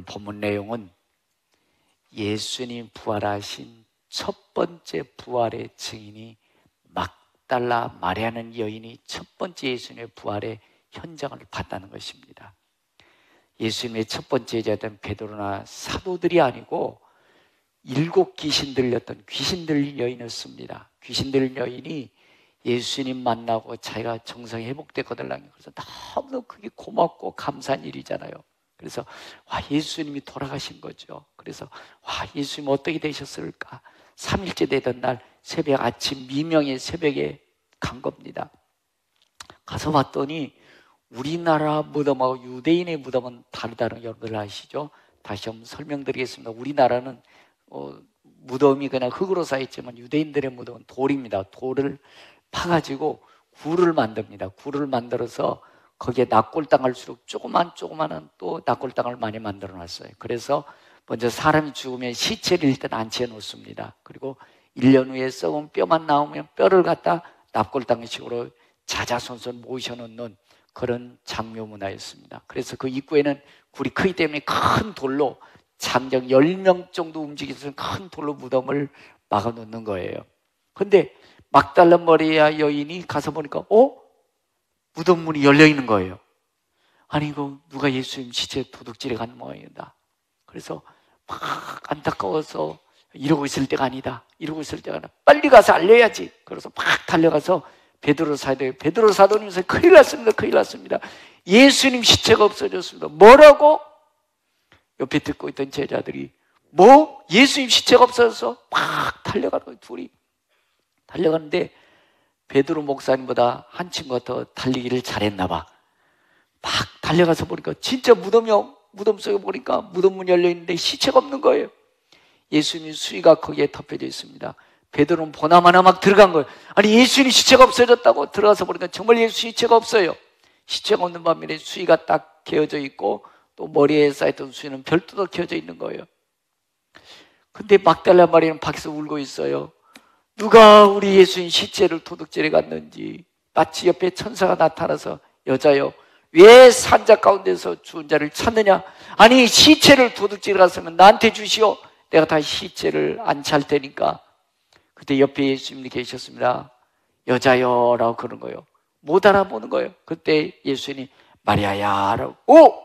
본문 내용은 예수님 부활하신 첫 번째 부활의 증인이 막달라 마리아는 여인이 첫 번째 예수님의 부활의 현장을 봤다는 것입니다. 예수님의 첫 번째 제자였던 베드로나 사도들이 아니고 7 귀신 들렸던 귀신 들린 여인이었습니다. 귀신 들린 여인이 예수님 만나고 자기가 정상이 회복됐거든요. 그래서 너무 그게 고맙고 감사한 일이잖아요. 그래서 와, 예수님이 돌아가신 거죠. 그래서 와, 예수님 어떻게 되셨을까? 3일째 되던 날 새벽 아침 미명의 새벽에 간 겁니다. 가서 봤더니 우리나라 무덤하고 유대인의 무덤은 다르다는 거 여러분들 아시죠? 다시 한번 설명드리겠습니다. 우리나라는 무덤이 그냥 흙으로 쌓였지만 유대인들의 무덤은 돌입니다. 돌을 파가지고 굴을 만듭니다. 굴을 만들어서 거기에 납골당 할수록 조그만한 또 납골당을 많이 만들어 놨어요. 그래서 먼저 사람이 죽으면 시체를 일단 안치해 놓습니다. 그리고 1년 후에 썩은 뼈만 나오면 뼈를 갖다 납골당식으로 자자손손 모셔놓는 그런 장묘 문화였습니다. 그래서 그 입구에는 굴이 크기 때문에 큰 돌로 장정 10명 정도 움직일 수 있는 큰 돌로 무덤을 막아놓는 거예요. 근데 막달라 마리아 여인이 가서 보니까 무덤 문이 열려 있는 거예요. 아니 이거 누가 예수님 시체 도둑질해 간 모양이다. 그래서 막 안타까워서 이러고 있을 때가 아니다. 이러고 있을 때가 아니라 빨리 가서 알려야지. 그래서 막 달려가서 베드로 사도님께서 큰일 났습니다. 예수님 시체가 없어졌습니다. 뭐라고? 옆에 듣고 있던 제자들이 뭐? 예수님 시체가 없어져서 막 달려가는 거예요. 둘이 달려가는데 베드로 목사님보다 한 친구가 더 달리기를 잘했나 봐. 막 달려가서 보니까 진짜 무덤 속에 보니까 무덤 문이 열려있는데 시체가 없는 거예요. 예수님 수의가 거기에 덮여져 있습니다. 베드로는 보나마나 막 들어간 거예요. 아니 예수님 시체가 없어졌다고. 들어가서 보니까 정말 예수 시체가 없어요. 시체가 없는 반면에 수의가 딱 개어져 있고 또 머리에 쌓였던 수의는 별도로 개어져 있는 거예요. 근데 막달라 마리아는 밖에서 울고 있어요. 누가 우리 예수님 시체를 도둑질해 갔는지. 마치 옆에 천사가 나타나서 여자여 왜 산자 가운데서 죽은 자를 찾느냐. 아니 시체를 도둑질해 갔으면 나한테 주시오. 내가 다시 시체를 안치할 테니까. 그때 옆에 예수님이 계셨습니다. 여자여 라고 그러는 거예요. 못 알아보는 거예요. 그때 예수님이 마리아야 라고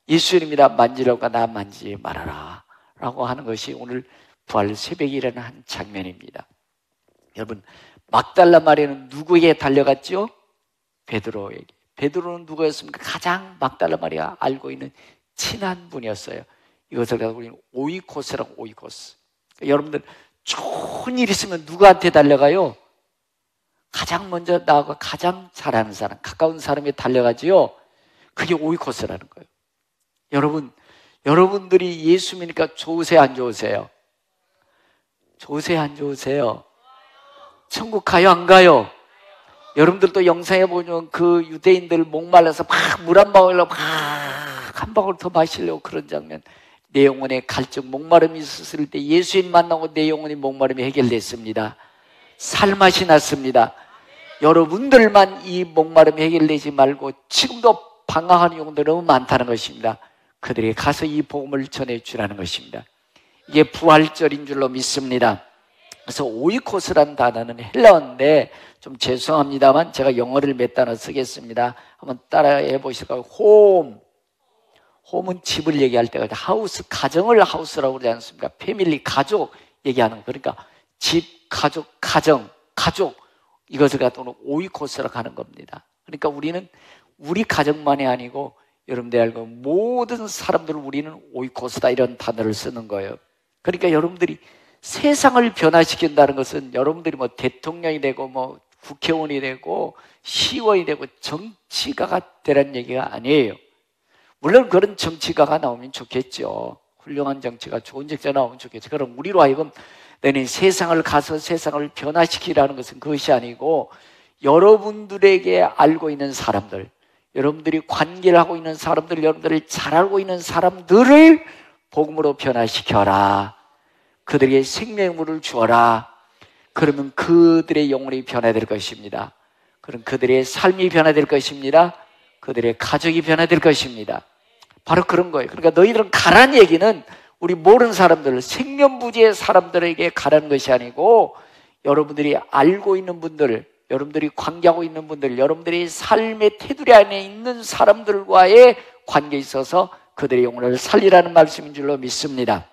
예수님이라 만지라고 나 만지지 말아라 라고 하는 것이 오늘 부활 새벽이라는 한 장면입니다. 여러분 막달라 마리아는 누구에게 달려갔죠? 베드로에게. 베드로는 누구였습니까? 가장 막달라 마리아가 알고 있는 친한 분이었어요. 이것을 가지고 우리는 오이코스라고. 오이코스. 여러분들 좋은 일 있으면 누구한테 달려가요? 가장 먼저 나하고 가장 잘하는 사람, 가까운 사람에 달려가지요. 그게 오이코스라는 거예요. 여러분들이 예수 믿으니까 좋으세요, 안 좋으세요? 좋으세요, 안 좋으세요? 천국 가요, 안 가요? 여러분들도 영상에 보면 그 유대인들 목말라서 막 물 한 방울로 막 한 방울 더 마시려고 그런 장면. 내 영혼에 갈증, 목마름이 있었을 때 예수님 만나고 내 영혼의 목마름이 해결됐습니다. 살맛이 났습니다. 여러분들만 이 목마름이 해결되지 말고 지금도 방황하는 영혼들이 너무 많다는 것입니다. 그들에게 가서 이 복음을 전해주라는 것입니다. 이게 부활절인 줄로 믿습니다. 그래서 오이코스라는 단어는 헬라어인데 좀 죄송합니다만 제가 영어를 몇 단어 쓰겠습니다. 한번 따라해 보실까요? 홈은 집을 얘기할 때가 하우스, 가정을 하우스라고 그러지 않습니까? 패밀리, 가족 얘기하는 거. 그러니까 집, 가족, 가족 이것을 갖다가 오이코스라고 하는 겁니다. 그러니까 우리는 우리 가정만이 아니고 여러분들이 알고 모든 사람들을 우리는 오이코스다 이런 단어를 쓰는 거예요. 그러니까 여러분들이 세상을 변화시킨다는 것은 여러분들이 뭐 대통령이 되고 뭐 국회의원이 되고 시의원이 되고 정치가가 되라는 얘기가 아니에요. 물론 그런 정치가가 나오면 좋겠죠. 훌륭한 정치가, 좋은 정치가 나오면 좋겠죠. 그럼 우리로 하여금 너는 세상을 가서 세상을 변화시키라는 것은 그것이 아니고 여러분들에게 알고 있는 사람들, 여러분들이 관계를 하고 있는 사람들, 여러분들을 잘 알고 있는 사람들을 복음으로 변화시켜라. 그들에게 생명물을 주어라. 그러면 그들의 영혼이 변화될 것입니다. 그럼 그들의 삶이 변화될 것입니다. 그들의 가족이 변화될 것입니다. 바로 그런 거예요. 그러니까 너희들은 가라는 얘기는 우리 모르는 사람들, 생면부지의 사람들에게 가라는 것이 아니고 여러분들이 알고 있는 분들, 여러분들이 관계하고 있는 분들, 여러분들이 삶의 테두리 안에 있는 사람들과의 관계에 있어서 그들의 영혼을 살리라는 말씀인 줄로 믿습니다.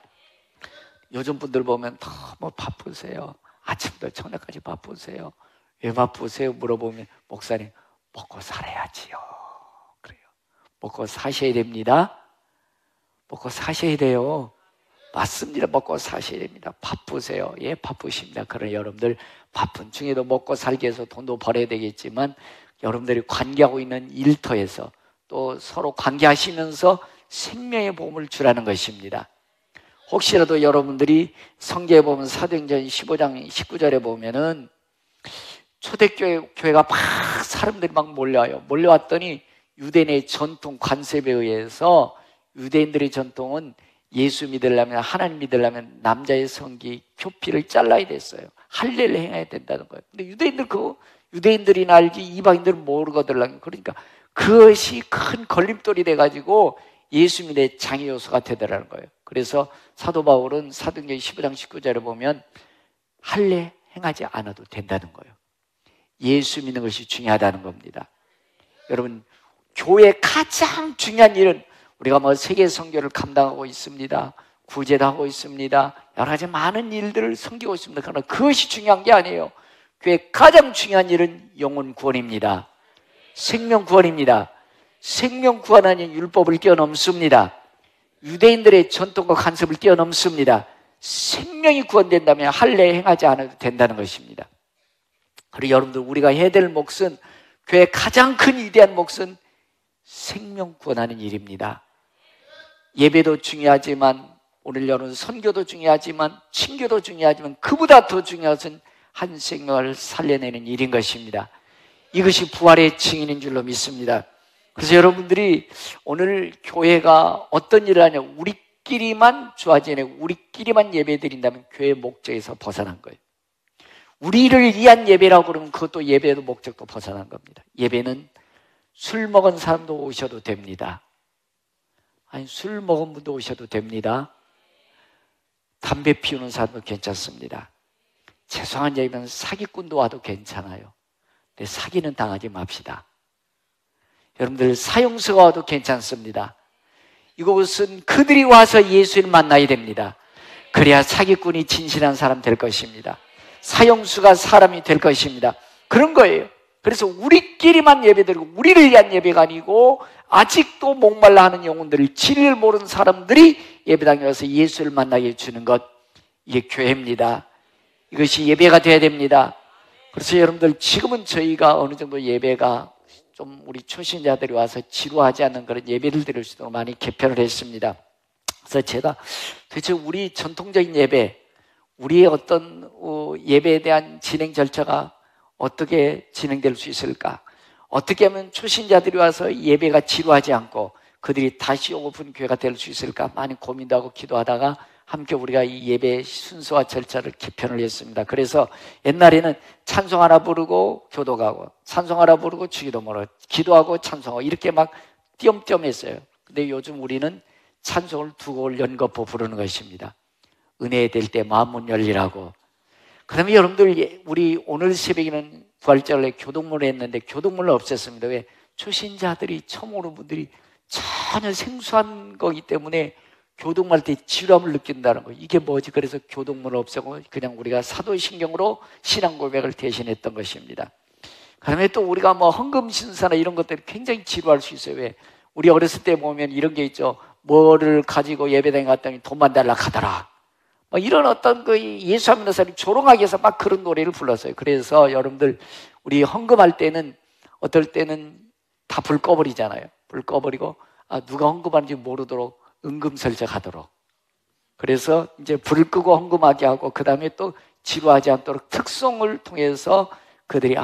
요즘 분들 보면 너무 바쁘세요. 아침부터 저녁까지 바쁘세요. 왜 바쁘세요? 물어보면 목사님, 먹고 살아야지요. 그래요. 먹고 사셔야 됩니다. 먹고 사셔야 돼요. 맞습니다. 먹고 사셔야 됩니다. 바쁘세요. 예, 바쁘십니다. 그러나 여러분들 바쁜 중에도 먹고 살기 위해서 돈도 벌어야 되겠지만 여러분들이 관계하고 있는 일터에서 또 서로 관계하시면서 생명의 보험을 주라는 것입니다. 혹시라도 여러분들이 성경에 보면 사도행전 15장 19절에 보면은 초대교회가 막 사람들이 막 몰려와요. 몰려왔더니 유대인의 전통 관습에 의해서 유대인들의 전통은 예수 믿으려면, 하나님 믿으려면 남자의 성기 표피를 잘라야 됐어요. 할례를 행해야 된다는 거예요. 근데 유대인들이나 알지 이방인들은 모르거든요. 그러니까 그것이 큰 걸림돌이 돼가지고 예수 믿음의 장애 요소가 되더라는 거예요. 그래서 사도 바울은 사도행전 15장 19절에 보면 할례 행하지 않아도 된다는 거예요. 예수 믿는 것이 중요하다는 겁니다. 여러분, 교회의 가장 중요한 일은 우리가 뭐 세계 선교를 감당하고 있습니다. 구제도 하고 있습니다. 여러 가지 많은 일들을 섬기고 있습니다. 그러나 그것이 중요한 게 아니에요. 교회의 가장 중요한 일은 영혼 구원입니다. 생명 구원입니다. 생명 구원하는 율법을 뛰어넘습니다. 유대인들의 전통과 간섭을 뛰어넘습니다. 생명이 구원된다면 할례 행하지 않아도 된다는 것입니다. 그리고 여러분들, 우리가 해야 될 몫은, 교회의 가장 큰 위대한 몫은 생명 구원하는 일입니다. 예배도 중요하지만, 오늘 여러분 선교도 중요하지만, 친교도 중요하지만, 그보다 더 중요한 것은 한 생명을 살려내는 일인 것입니다. 이것이 부활의 증인인 줄로 믿습니다. 그래서 여러분들이 오늘 교회가 어떤 일을 하냐, 우리끼리만 좋아지네, 우리끼리만 예배 드린다면 교회의 목적에서 벗어난 거예요. 우리를 위한 예배라고 그러면 그것도 예배의 목적도 벗어난 겁니다. 예배는 술 먹은 사람도 오셔도 됩니다. 아니, 술 먹은 분도 오셔도 됩니다. 담배 피우는 사람도 괜찮습니다. 죄송한 얘기면 사기꾼도 와도 괜찮아요. 근데 사기는 당하지 맙시다. 여러분들, 사형수가 와도 괜찮습니다. 이곳은 그들이 와서 예수를 만나야 됩니다. 그래야 사기꾼이 진실한 사람 될 것입니다. 사형수가 사람이 될 것입니다. 그런 거예요. 그래서 우리끼리만 예배드리고 우리를 위한 예배가 아니고 아직도 목말라 하는 영혼들을, 진리를 모르는 사람들이 예배당에 와서 예수를 만나게 해주는 것, 이게 교회입니다. 이것이 예배가 돼야 됩니다. 그래서 여러분들, 지금은 저희가 어느 정도 예배가 좀 우리 초신자들이 와서 지루하지 않는 그런 예배를 드릴 수 있도록 많이 개편을 했습니다. 그래서 제가 도대체 우리 전통적인 예배, 우리의 어떤 예배에 대한 진행 절차가 어떻게 진행될 수 있을까? 어떻게 하면 초신자들이 와서 예배가 지루하지 않고 그들이 다시 오고픈 교회가 될 수 있을까? 많이 고민도 하고 기도하다가 함께 우리가 이 예배의 순서와 절차를 개편을 했습니다. 그래서 옛날에는 찬송 하나 부르고 교도 가고, 찬송 하나 부르고 주기도 모르고, 기도하고 찬송하고, 이렇게 막 띄엄띄엄 했어요. 근데 요즘 우리는 찬송을 두 곡을 연거푸 부르는 것입니다. 은혜 될 때 마음문 열리라고. 그러면 여러분들, 우리 오늘 새벽에는 부활절에 교동문을 했는데 교동문을 없앴습니다. 왜? 초신자들이, 처음 오는 분들이 전혀 생소한 거기 때문에 교동할 때 지루함을 느낀다는 거예요. 이게 뭐지? 그래서 교동문을 없애고 그냥 우리가 사도신경으로 신앙 고백을 대신했던 것입니다. 그다음에 또 우리가 뭐 헌금신사나 이런 것들이 굉장히 지루할 수 있어요. 왜? 우리 어렸을 때 보면 이런 게 있죠. 뭐를 가지고 예배당에 갔더니 돈만 달라 하더라. 이런 어떤 그 예수 안 믿는 사람이 조롱하기 위해서 막 그런 노래를 불렀어요. 그래서 여러분들, 우리 헌금할 때는 어떨 때는 다 불 꺼버리잖아요. 불 꺼버리고 누가 헌금하는지 모르도록 은금설적하도록. 그래서 이제 불을 끄고 헌금하게 하고, 그 다음에 또 지루하지 않도록 특송을 통해서 그들이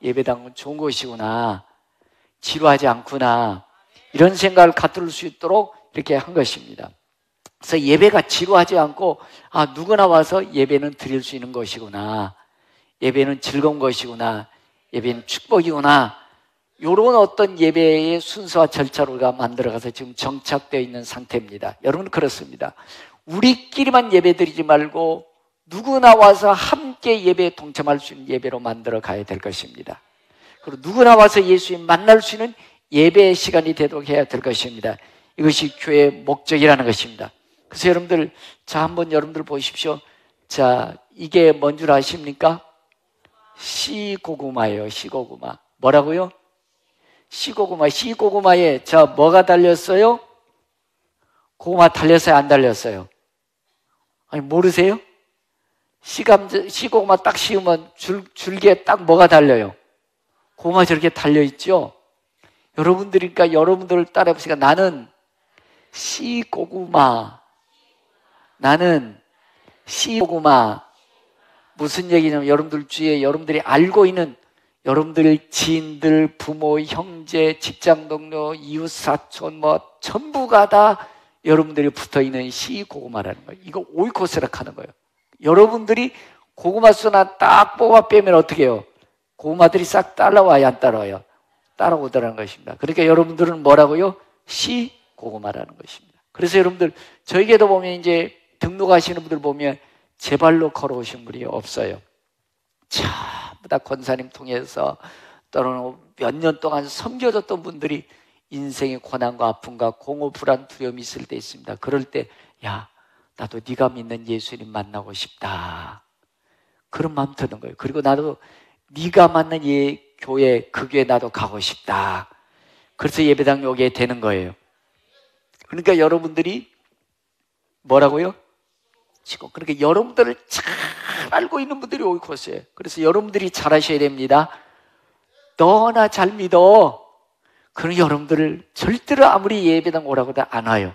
예배당은 좋은 곳이구나, 지루하지 않구나, 이런 생각을 갖을 수 있도록 이렇게 한 것입니다. 그래서 예배가 지루하지 않고 누구나 와서 예배는 드릴 수 있는 것이구나, 예배는 즐거운 것이구나, 예배는 축복이구나, 요런 어떤 예배의 순서와 절차로 우리가 만들어가서 지금 정착되어 있는 상태입니다. 여러분 그렇습니다. 우리끼리만 예배드리지 말고 누구나 와서 함께 예배에 동참할 수 있는 예배로 만들어 가야 될 것입니다. 그리고 누구나 와서 예수님 만날 수 있는 예배의 시간이 되도록 해야 될 것입니다. 이것이 교회의 목적이라는 것입니다. 그래서 여러분들, 자, 한번 여러분들 보십시오. 자, 이게 뭔 줄 아십니까? 시고구마예요. 시고구마. 뭐라고요? 시고구마. 시고구마에 자, 뭐가 달렸어요? 고구마 달렸어요? 안 달렸어요? 아니, 모르세요? 시고구마 딱 씌우면 줄기에 딱 뭐가 달려요? 고구마 저렇게 달려있죠? 여러분들이니까 여러분들을 따라해보시니까 나는 시고구마. 나는 시고구마. 무슨 얘기냐면 여러분들 주위에 여러분들이 알고 있는 여러분들 지인들, 부모, 형제, 직장 동료, 이웃 사촌 뭐 전부가 다 여러분들이 붙어있는 시고구마라는 거예요. 이거 오이코스라고 하는 거예요. 여러분들이 고구마 수나 딱 뽑아 빼면 어떻게 해요? 고구마들이 싹 따라와야 안 따라와요? 따라오더라는 것입니다. 그러니까 여러분들은 뭐라고요? 시고구마라는 것입니다. 그래서 여러분들 저에게도 보면 이제 등록하시는 분들 보면 제 발로 걸어오신 분이 없어요. 전부 다 권사님 통해서 또는 몇 년 동안 섬겨줬던 분들이 인생의 고난과 아픔과 공허, 불안, 두려움이 있을 때 있습니다. 그럴 때 야, 나도 네가 믿는 예수님 만나고 싶다. 그런 마음 드는 거예요. 그리고 나도 네가 맞는 교회, 그 교회 나도 가고 싶다. 그래서 예배당 오게 되는 거예요. 그러니까 여러분들이 뭐라고요? 그러니까 여러분들을 잘 알고 있는 분들이 오이코스예요. 그래서 여러분들이 잘 하셔야 됩니다. 너나 잘 믿어. 그럼 여러분들을 절대로 아무리 예배당 오라고 해도 안 와요.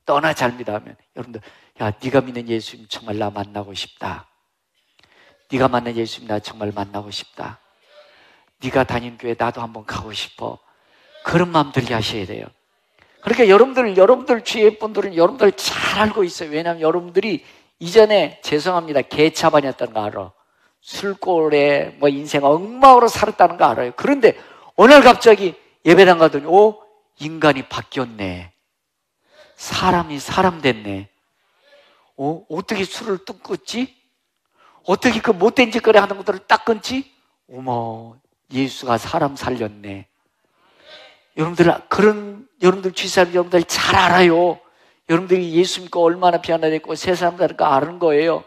너나 잘 믿어 하면 여러분들, 야, 네가 믿는 예수님 정말 나 만나고 싶다. 네가 만난 예수님 나 정말 만나고 싶다. 네가 다니는 교회 나도 한번 가고 싶어. 그런 마음 들게 하셔야 돼요. 그러니까 여러분들 주위의 분들은 여러분들 잘 알고 있어요. 왜냐하면 여러분들이 이전에 죄송합니다. 개차반이었다는 거 알아. 술골에 뭐 인생 엉망으로 살았다는 거 알아요. 그런데 어느 날 갑자기 예배당 가더니 인간이 바뀌었네. 사람이 사람 됐네. 어떻게 술을 뚝 끊지? 어떻게 그 못된 짓거리 하는 것들을 딱 끊지? 어머, 예수가 사람 살렸네. 여러분들 주위 사람 여러분들 잘 알아요. 여러분들이 예수 믿고 얼마나 변화됐고 새 사람 되는 거 아는 거예요.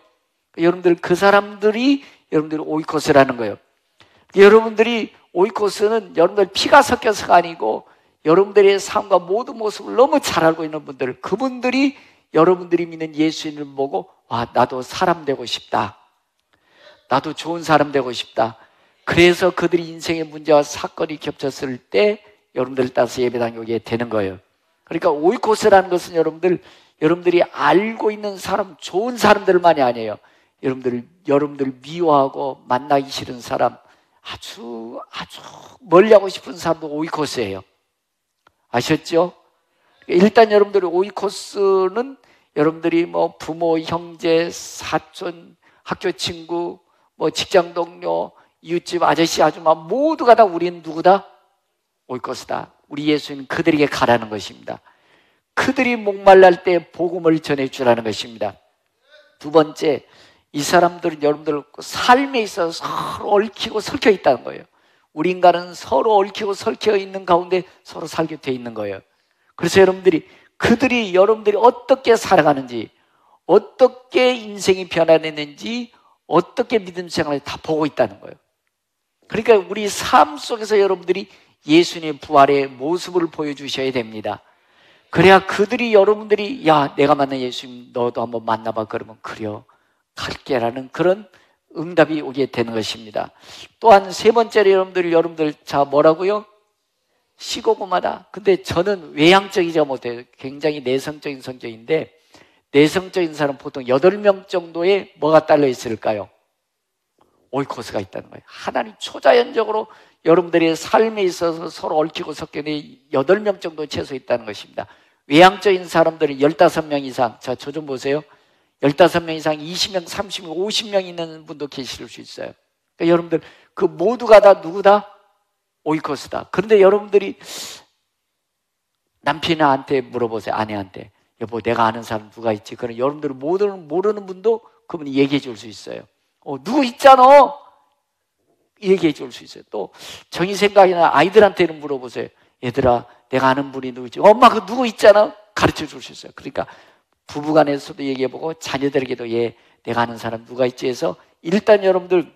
여러분들 그 사람들이 여러분들이 오이코스라는 거예요. 여러분들이 오이코스는 여러분들 피가 섞여서가 아니고 여러분들의 삶과 모든 모습을 너무 잘 알고 있는 분들, 그분들이 여러분들이 믿는 예수님을 보고 와, 나도 사람 되고 싶다. 나도 좋은 사람 되고 싶다. 그래서 그들이 인생의 문제와 사건이 겹쳤을 때 여러분들을 따라서 예배당에 오게 되는 거예요. 그러니까 오이코스라는 것은 여러분들이 알고 있는 사람, 좋은 사람들만이 아니에요. 여러분들 미워하고 만나기 싫은 사람, 아주 멀리하고 싶은 사람도 오이코스예요. 아셨죠? 일단 여러분들이 오이코스는 여러분들이 뭐 부모, 형제, 사촌, 학교 친구, 뭐 직장 동료, 이웃집 아저씨, 아줌마 모두가 다 우리는 누구다? 오이코스다. 우리 예수님은 그들에게 가라는 것입니다. 그들이 목말랄 때 복음을 전해주라는 것입니다. 두 번째, 이 사람들은 여러분들 삶에 있어서 서로 얽히고 설켜 있다는 거예요. 우리 인간은 서로 얽히고 설켜 있는 가운데 서로 살게 돼 있는 거예요. 그래서 그들이 여러분들이 어떻게 살아가는지, 어떻게 인생이 변화됐는지, 어떻게 믿음 생활을 다 보고 있다는 거예요. 그러니까 우리 삶 속에서 여러분들이 예수님의 부활의 모습을 보여주셔야 됩니다. 그래야 여러분들이 야, 내가 만난 예수님 너도 한번 만나봐. 그러면 그래요, 갈게라는 그런 응답이 오게 되는 것입니다. 또한 세 번째로 여러분들 자 뭐라고요? 시고구마다. 근데 저는 외향적이지 못해요. 굉장히 내성적인 성격인데 내성적인 사람 보통 8명 정도의 뭐가 딸려 있을까요? 오이코스가 있다는 거예요. 하나님 초자연적으로 여러분들의 삶에 있어서 서로 얽히고 섞여 있는 8명 정도 최소 있다는 것입니다. 외향적인 사람들은 15명 이상, 자, 저 좀 보세요. 15명 이상, 20명, 30명, 50명 있는 분도 계실 수 있어요. 그러니까 여러분들 그 모두가 다 누구다? 오이코스다. 그런데 여러분들이 남편한테 물어보세요. 아내한테. 여보, 내가 아는 사람 누가 있지? 그럼 여러분들은 모르는 분도 그분이 얘기해 줄 수 있어요. 누구 있잖아? 얘기해 줄 수 있어요. 또 정의 생각이나 아이들한테는 물어보세요. 얘들아, 내가 아는 분이 누구지? 엄마 그 누구 있잖아? 가르쳐 줄 수 있어요. 그러니까 부부간에서도 얘기해보고 자녀들에게도 내가 아는 사람 누가 있지 해서 일단 여러분들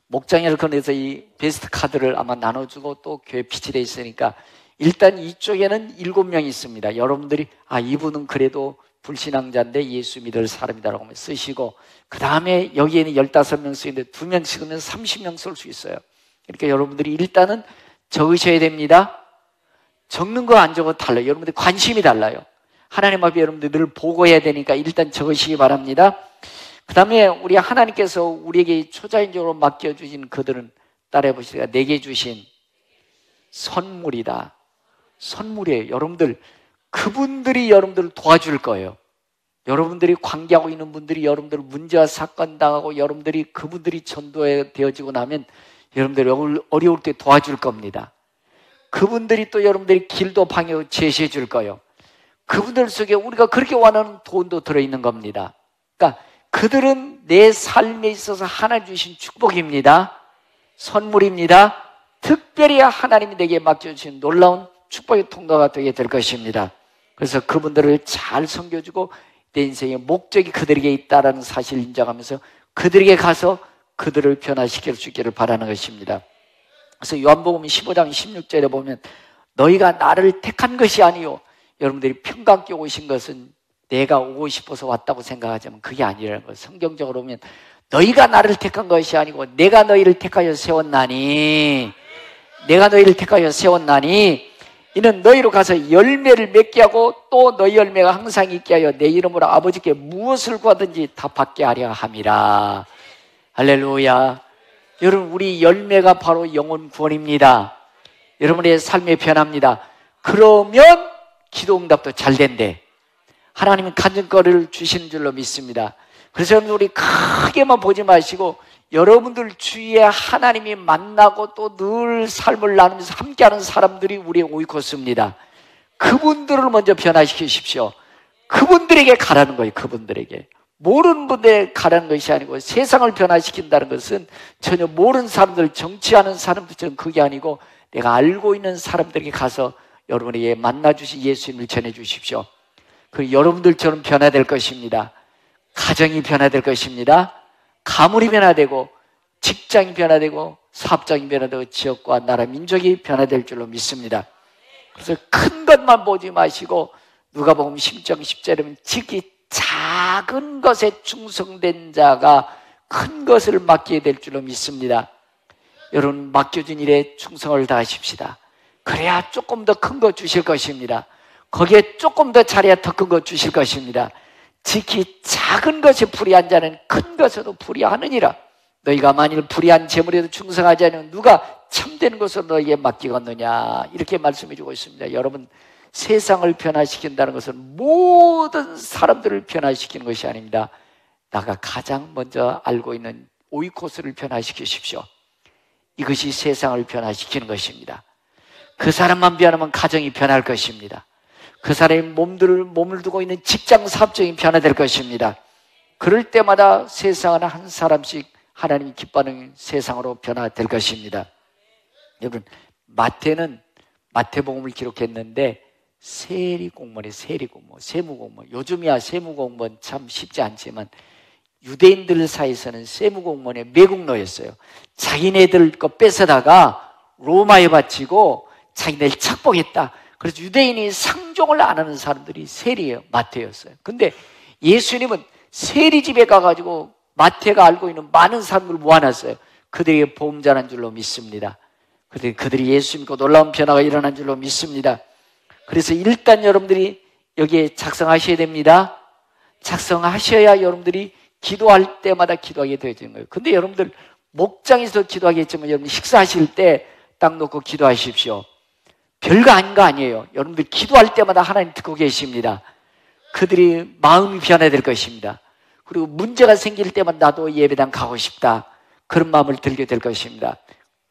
목장회를 건네서 이 베스트 카드를 아마 나눠주고 또 교회 피치돼 있으니까 일단 이쪽에는 7명 있습니다. 여러분들이 이분은 그래도 불신앙자인데 예수 믿을 사람이다라고 하면 쓰시고, 그 다음에 여기에는 15명 쓰이는데 2명 쓰면 30명 쓸 수 있어요. 그러니까 여러분들이 일단은 적으셔야 됩니다. 적는 거 안 적어도 달라요. 여러분들 관심이 달라요. 하나님 앞에 여러분들 늘 보고해야 되니까 일단 적으시기 바랍니다. 그 다음에 우리 하나님께서 우리에게 초자연적으로 맡겨주신 그들은 따라해 보시니까 내게 주신 선물이다. 선물이에요. 여러분들, 그분들이 여러분들을 도와줄 거예요. 여러분들이 관계하고 있는 분들이 여러분들 문제와 사건 당하고 여러분들이 그분들이 전도되어지고 나면 여러분들이 어려울 때 도와줄 겁니다. 그분들이 또 여러분들이 길도 방향을 제시해 줄 거예요. 그분들 속에 우리가 그렇게 원하는 돈도 들어있는 겁니다. 그러니까 그들은 내 삶에 있어서 하나님 주신 축복입니다. 선물입니다. 특별히 하나님이 내게 맡겨주신 놀라운 축복의 통로가 되게 될 것입니다. 그래서 그분들을 잘 섬겨주고 내 인생의 목적이 그들에게 있다는 사실을 인정하면서 그들에게 가서 그들을 변화시킬 수 있기를 바라는 것입니다. 그래서 요한복음 15장 16절에 보면 너희가 나를 택한 것이 아니요, 여러분들이 평강께 오신 것은 내가 오고 싶어서 왔다고 생각하지만 그게 아니라는 거예요. 성경적으로 보면 너희가 나를 택한 것이 아니고 내가 너희를 택하여 세웠나니, 내가 너희를 택하여 세웠나니 이는 너희로 가서 열매를 맺게 하고 또 너희 열매가 항상 있게 하여 내 이름으로 아버지께 무엇을 구하든지 다 받게 하려 함이라. 할렐루야. 여러분, 우리 열매가 바로 영혼 구원입니다. 여러분의 삶의 변화입니다. 그러면 기도 응답도 잘 된대. 하나님은 간증거리를 주시는 줄로 믿습니다. 그래서 여러분, 우리 크게만 보지 마시고 여러분들 주위에 하나님이 만나고 또 늘 삶을 나누면서 함께하는 사람들이 우리의 오이코스입니다. 그분들을 먼저 변화시키십시오. 그분들에게 가라는 거예요. 그분들에게. 모르는 분들에게 가라는 것이 아니고, 세상을 변화시킨다는 것은 전혀 모르는 사람들, 정치하는 사람들처럼 그게 아니고 내가 알고 있는 사람들에게 가서 여러분에게 만나주신 예수님을 전해주십시오. 그 여러분들처럼 변화될 것입니다. 가정이 변화될 것입니다. 가문이 변화되고 직장이 변화되고 사업장이 변화되고 지역과 나라 민족이 변화될 줄로 믿습니다. 그래서 큰 것만 보지 마시고 누가복음 10장 10절에 보면 지극히 작은 것에 충성된 자가 큰 것을 맡게 될 줄로 믿습니다. 여러분, 맡겨진 일에 충성을 다하십시다. 그래야 조금 더 큰 거 주실 것입니다. 거기에 조금 더 잘해야 더 큰 거 주실 것입니다. 지극히 작은 것이 불의한 자는 큰 것에도 불의하느니라. 너희가 만일 불의한 재물에도 충성하지 않으면 누가 참되는 것으로 너희에게 맡기겠느냐, 이렇게 말씀해 주고 있습니다. 여러분, 세상을 변화시킨다는 것은 모든 사람들을 변화시키는 것이 아닙니다. 나가 가장 먼저 알고 있는 오이코스를 변화시키십시오. 이것이 세상을 변화시키는 것입니다. 그 사람만 변하면 가정이 변할 것입니다. 그 사람의 몸을 두고 있는 직장 사업장이 변화될 것입니다. 그럴 때마다 세상은 한 사람씩 하나님이 기뻐하는 세상으로 변화될 것입니다. 여러분, 마태는 마태복음을 기록했는데 세리공무원이에요. 세리공무원, 세무공무원. 요즘이야 세무공무원 참 쉽지 않지만 유대인들 사이에서는 세무공무원의 매국노였어요. 자기네들 거 뺏어다가 로마에 바치고 자기네를 착복했다. 그래서 유대인이 상종을 안 하는 사람들이 세리예요. 마태였어요. 근데 예수님은 세리집에 가가지고 마태가 알고 있는 많은 사람들을 모아놨어요. 그들에게 복음 전한 줄로 믿습니다. 그들이 예수 믿고 놀라운 변화가 일어난 줄로 믿습니다. 그래서 일단 여러분들이 여기에 작성하셔야 됩니다. 작성하셔야 여러분들이 기도할 때마다 기도하게 되어지는 거예요. 근데 여러분들 목장에서 기도하겠지만 여러분 식사하실 때 딱 놓고 기도하십시오. 별거 아닌 거 아니에요. 여러분들 기도할 때마다 하나님 듣고 계십니다. 그들이 마음이 변화될 것입니다. 그리고 문제가 생길 때만 나도 예배당 가고 싶다, 그런 마음을 들게 될 것입니다.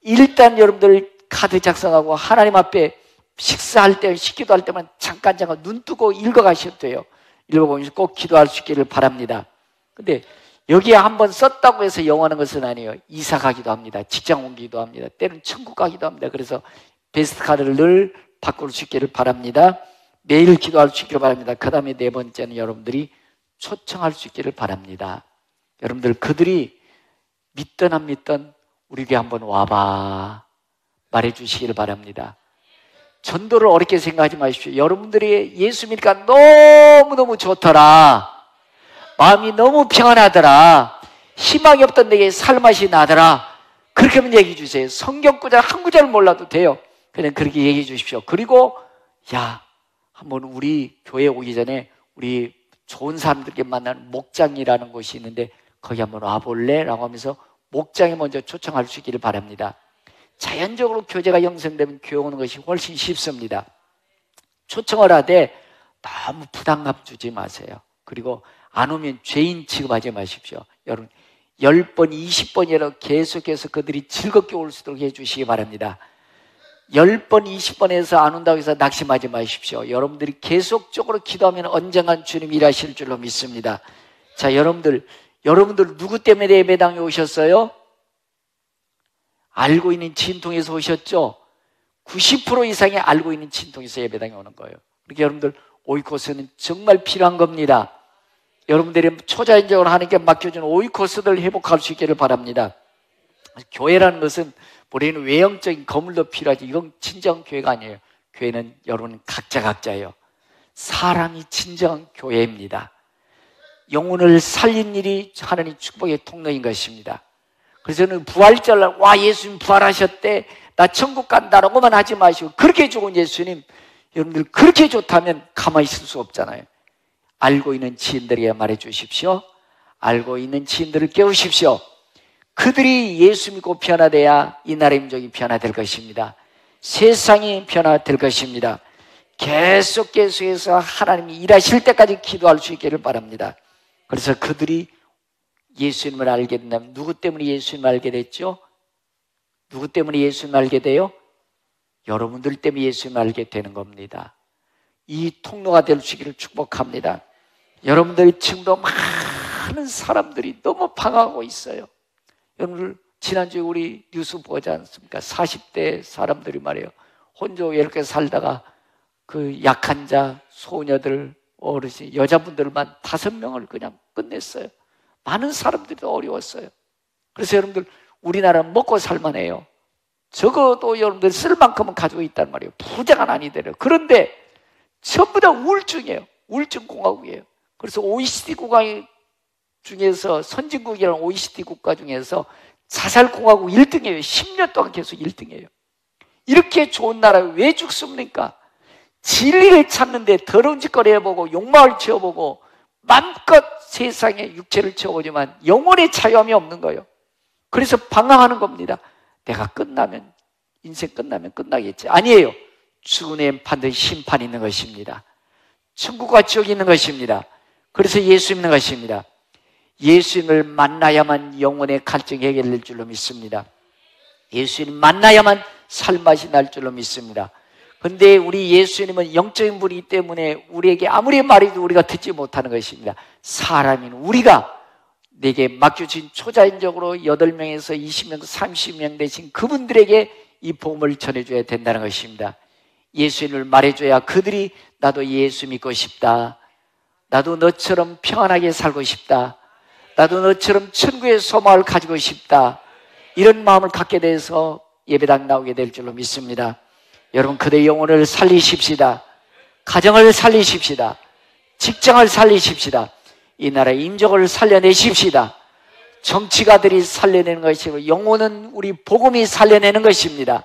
일단 여러분들 카드 작성하고 하나님 앞에 식사할 때, 식기도 할 때만 잠깐 눈 뜨고 읽어가셔도 돼요. 읽어보면서 꼭 기도할 수 있기를 바랍니다. 근데 여기에 한번 썼다고 해서 영원한 것은 아니에요. 이사 가기도 합니다. 직장 옮기기도 합니다. 때로는 천국 가기도 합니다. 그래서 베스트 카드를 늘 바꿀 수 있기를 바랍니다. 매일 기도할 수 있기를 바랍니다. 그 다음에 네 번째는 여러분들이 초청할 수 있기를 바랍니다. 여러분들 그들이 믿든 안 믿든 우리 교회 한번 와봐 말해주시기를 바랍니다. 전도를 어렵게 생각하지 마십시오. 여러분들이 예수 믿으니까 너무너무 좋더라, 마음이 너무 평안하더라, 희망이 없던 내게 살맛이 나더라, 그렇게 하면 얘기해 주세요. 성경 구절 한 구절 몰라도 돼요. 그냥 그렇게 얘기해 주십시오. 그리고 야, 한번 우리 교회 오기 전에 우리 좋은 사람들께 만나는 목장이라는 곳이 있는데 거기 한번 와볼래? 라고 하면서 목장에 먼저 초청할 수 있기를 바랍니다. 자연적으로 교제가 형성되면 교회 오는 것이 훨씬 쉽습니다. 초청을 하되 너무 부담감 주지 마세요. 그리고 안 오면 죄인 취급하지 마십시오. 여러분 10번, 20번이라도 계속해서 그들이 즐겁게 올 수 있도록 해주시기 바랍니다. 10번, 20번에서 안 온다고 해서 낙심하지 마십시오. 여러분들이 계속적으로 기도하면 언젠간 주님이 일하실 줄로 믿습니다. 자, 여러분들 누구 때문에 예배당에 오셨어요? 알고 있는 진통에서 오셨죠? 90% 이상이 알고 있는 진통에서 예배당에 오는 거예요. 그러니까 여러분들 오이코스는 정말 필요한 겁니다. 여러분들이 초자연적으로 하나님께 맡겨준 오이코스들 회복할 수 있기를 바랍니다. 교회라는 것은 우리는 외형적인 건물도 필요하지 이건 진정한 교회가 아니에요. 교회는 여러분 각자예요. 사람이 진정한 교회입니다. 영혼을 살린 일이 하나님 축복의 통로인 것입니다. 그래서 저는 부활절 와 예수님 부활하셨대 나 천국 간다라고만 하지 마시고 그렇게 좋은 예수님 여러분들 그렇게 좋다면 가만히 있을 수 없잖아요. 알고 있는 지인들에게 말해 주십시오. 알고 있는 지인들을 깨우십시오. 그들이 예수 믿고 변화돼야 이 나라의 민족이 변화될 것입니다. 세상이 변화될 것입니다. 계속해서 하나님이 일하실 때까지 기도할 수 있기를 바랍니다. 그래서 그들이 예수님을 알게 된다면 누구 때문에 예수님을 알게 됐죠? 누구 때문에 예수님을 알게 돼요? 여러분들 때문에 예수님을 알게 되는 겁니다. 이 통로가 될 수 있기를 축복합니다. 여러분들 지금도 많은 사람들이 너무 방황하고 있어요. 여러분들 지난주에 우리 뉴스 보지 않습니까? 40대 사람들이 말이에요. 혼자 이렇게 살다가 그 약한 자, 소녀들, 어르신, 여자분들만 5명을 그냥 끝냈어요. 많은 사람들이 어려웠어요. 그래서 여러분들 우리나라는 먹고 살만해요. 적어도 여러분들 쓸 만큼은 가지고 있단 말이에요. 부자가 아니더라고요. 그런데 전부 다 우울증이에요. 우울증 공화국이에요. 그래서 OECD 국가 중에서 선진국이라는 OECD 국가 중에서 자살 공화국 1등이에요. 10년 동안 계속 1등이에요. 이렇게 좋은 나라에 왜 죽습니까? 진리를 찾는데 더러운 짓거리 해보고 욕망을 채워보고 마음껏 세상에 육체를 채워보지만 영혼의 자유함이 없는 거예요. 그래서 방황하는 겁니다. 내가 끝나면 인생 끝나면 끝나겠지. 아니에요. 죽은 후엔 반드시 심판이 있는 것입니다. 천국과 지옥이 있는 것입니다. 그래서 예수 믿는 것입니다. 예수님을 만나야만 영혼의 갈증이 해결될 줄로 믿습니다. 예수님 만나야만 살맛이 날 줄로 믿습니다. 그런데 우리 예수님은 영적인 분이기 때문에 우리에게 아무리 말해도 우리가 듣지 못하는 것입니다. 사람인 우리가 내게 맡겨진 초자연적으로 8명에서 20명, 30명 되신 그분들에게 이 복음을 전해줘야 된다는 것입니다. 예수님을 말해줘야 그들이 나도 예수 믿고 싶다, 나도 너처럼 평안하게 살고 싶다, 나도 너처럼 천국의 소망을 가지고 싶다, 이런 마음을 갖게 돼서 예배당 나오게 될 줄로 믿습니다. 여러분 그들의 영혼을 살리십시다. 가정을 살리십시다. 직장을 살리십시다. 이 나라의 인족을 살려내십시다. 정치가들이 살려내는 것이고 영혼은 우리 복음이 살려내는 것입니다.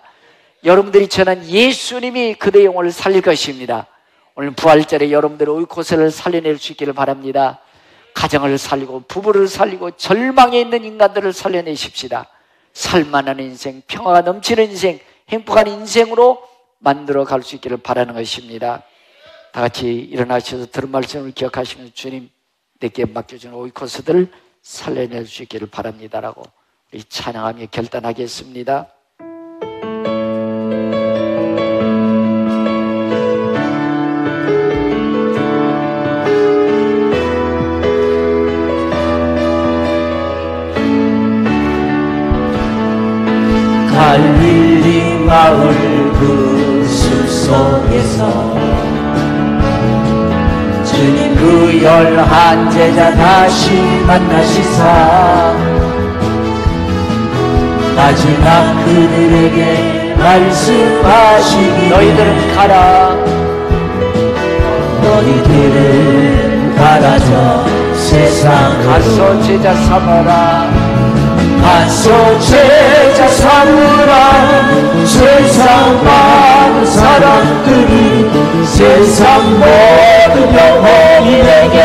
여러분들이 전한 예수님이 그들의 영혼을 살릴 것입니다. 오늘 부활절에 여러분들의 오이코스를 살려낼 수 있기를 바랍니다. 가정을 살리고 부부를 살리고 절망에 있는 인간들을 살려내십시다. 살만한 인생, 평화가 넘치는 인생, 행복한 인생으로 만들어 갈 수 있기를 바라는 것입니다. 다 같이 일어나셔서 들은 말씀을 기억하시면서 주님 내게 맡겨준 오이코스들을 살려낼 수 있기를 바랍니다라고 우리 찬양하며 결단하겠습니다. 마을 그 숲속에서 주님 그 11 제자 다시 만나시사 마지막 그들에게 말씀하시기 너희들은 가라. 너희들은 가라져 세상 가서 제자 삼아라. 가서 제자 삼으라. 세상 많은 사람들이 세상 모든 영혼이 내게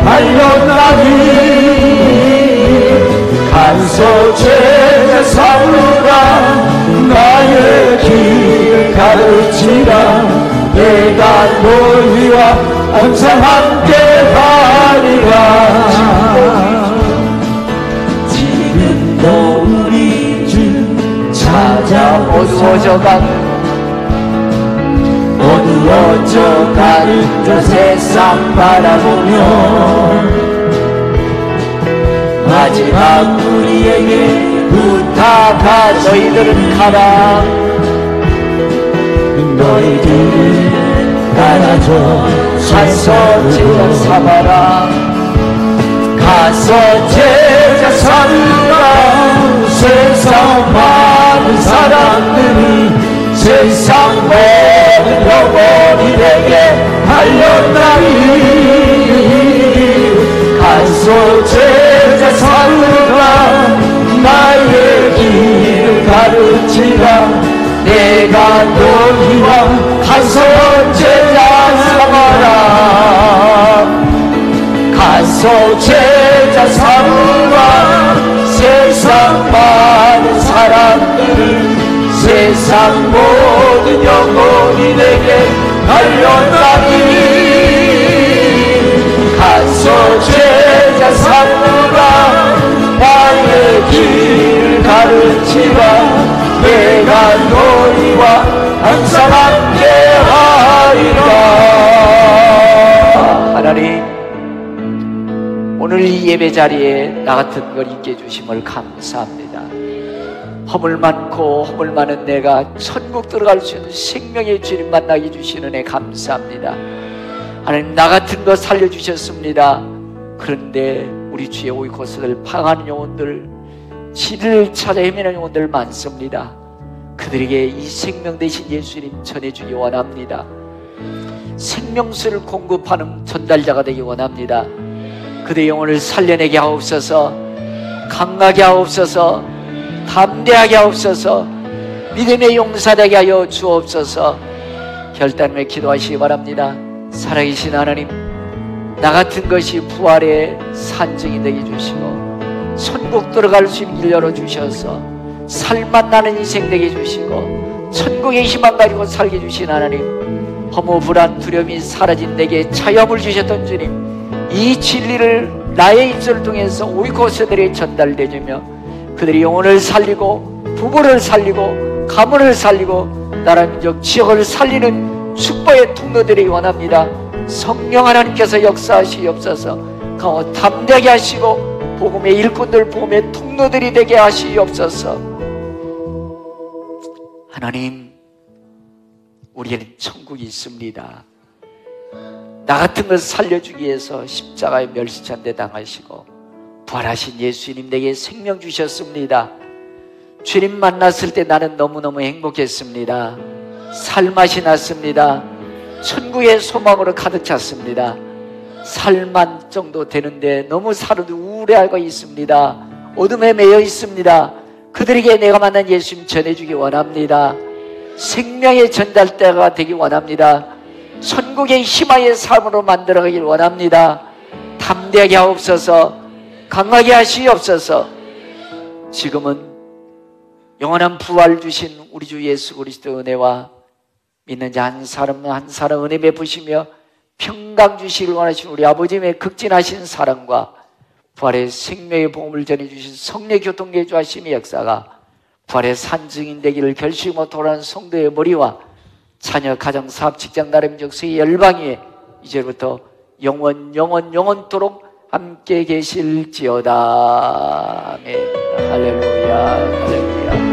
알려나니 가서 제자 삼으라. 나의 길을 가르치라. 내가 너희와 항상 함께 하리라. 지금도 우리 주 찾아 어두워져가는 저 세상 바라보며 마지막 우리에게 부탁하. 너희들은 가라. 너희들은 가라져 가서 제자 삼아라. 가서 제자 삼으라. 세상 많은 사람들이 세상 모든 영혼이 내게 달려나니 가서 제자 삼으라. 나의 길을 가르치라. 내가 너희와 가서 제자 삼아라. 가서 제자 삼으라. 세상 많은 사람들이 세상 모든 영혼이 내게 달려나니 가서 제자 삼으라. 나의 길을 가르치라. 내가 너희와 항상 함께 하리라. 하나님, 오늘 이 예배 자리에 나 같은 걸 있게 해주심을 감사합니다. 허물 많고 허물 많은 내가 천국 들어갈 수 있는 생명의 주님 만나게 해주시는 은혜 감사합니다. 하나님, 나 같은 거 살려주셨습니다. 그런데 우리 주의 오이코스들 방하는 영혼들, 진리를 찾아 헤매는 영혼들 많습니다. 그들에게 이 생명 대신 예수님 전해주기 원합니다. 생명수를 공급하는 전달자가 되기 원합니다. 그들의 영혼을 살려내게 하옵소서. 강하게 하옵소서. 담대하게 하옵소서. 믿음의 용사되게 하여 주옵소서. 결단을 기도하시기 바랍니다. 살아계신 하나님, 나 같은 것이 부활의 산증이 되게 해주시고 천국 들어갈 수 있는 길 열어주셔서 살맛 나는 인생 되게 해주시고 천국의 희망 가지고 살게 해주신 하나님, 허무 불안 두려움이 사라진 내게 자유함을 주셨던 주님, 이 진리를 나의 입술을 통해서 오이코스들에게 전달되주며 그들이 영혼을 살리고 부부를 살리고 가문을 살리고 나라 민족 지역을 살리는 축복의 통로들이 원합니다. 성령 하나님께서 역사하시옵소서. 강호 담대하게 하시고 복음의 일꾼들, 복음의 통로들이 되게 하시옵소서. 하나님, 우리에는 천국이 있습니다. 나 같은 걸 살려주기 위해서 십자가에 멸시찬데 당하시고 부활하신 예수님 내게 생명 주셨습니다. 주님 만났을 때 나는 너무너무 행복했습니다. 살맛이 났습니다. 천국의 소망으로 가득 찼습니다. 살만 정도 되는데 너무 사람들이 우울해하고 있습니다. 어둠에 매여 있습니다. 그들에게 내가 만난 예수님 전해주기 원합니다. 생명의 전달대가 되기 원합니다. 천국의 희망의 삶으로 만들어가길 원합니다. 담대하게 하옵소서. 강하게 하시옵소서. 지금은 영원한 부활 주신 우리 주 예수 그리스도 은혜와 믿는 자 한 사람 한 사람 은혜 베푸시며 평강 주시길 원하시는 우리 아버지의 극진하신 사랑과 부활의 생명의 복음을 전해주신 성령 교통계 주하심의 역사가 부활의 산증인 되기를 결심하고 돌아가는 성도의 머리와 자녀, 가정, 사업, 직장, 나라, 민족, 세계 열방에 이제부터 영원토록 함께 계실지어다. 아멘. 할렐루야, 할렐루야.